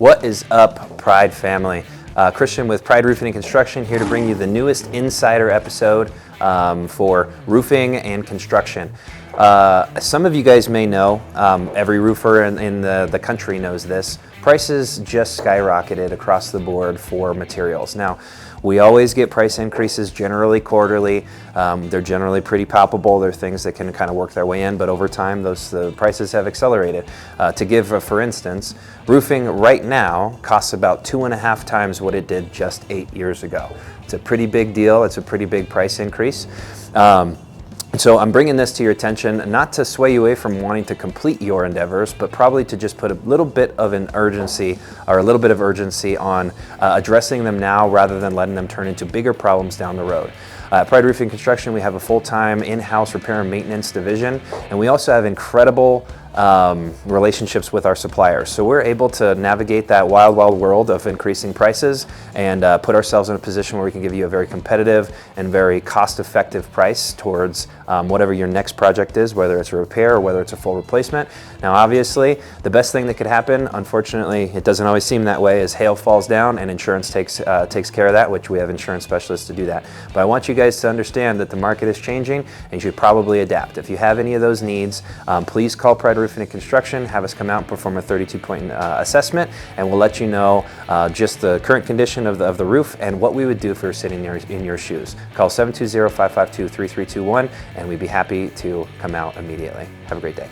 What is up, Pride family? Christian with Pride Roofing and Construction here to bring you the newest insider episode for roofing and construction. Some of you guys may know, every roofer in the country knows this, prices just skyrocketed across the board for materials. Now, we always get price increases generally quarterly. They're generally pretty palpable. They're things that can kind of work their way in, but over time the prices have accelerated. To give for instance, roofing right now costs about 2.5 times what it did just 8 years ago. It's a pretty big deal. It's a pretty big price increase. So I'm bringing this to your attention, not to sway you away from wanting to complete your endeavors, but probably to just put a little bit of an urgency or a little bit of urgency on addressing them now rather than letting them turn into bigger problems down the road. At Pride Roofing Construction, we have a full-time in-house repair and maintenance division, and we also have incredible relationships with our suppliers. So we're able to navigate that wild, wild world of increasing prices and put ourselves in a position where we can give you a very competitive and very cost-effective price towards whatever your next project is, whether it's a repair or whether it's a full replacement. Now, obviously, the best thing that could happen, unfortunately, it doesn't always seem that way, is hail falls down and insurance takes care of that, which we have insurance specialists to do that. But I want you guys to understand that the market is changing and you should probably adapt. If you have any of those needs, please call Pride Roofing and Construction, have us come out and perform a 32-point assessment, and we'll let you know just the current condition of the roof and what we would do if we were sitting in your shoes. Call 720-552-3321, and we'd be happy to come out immediately. Have a great day.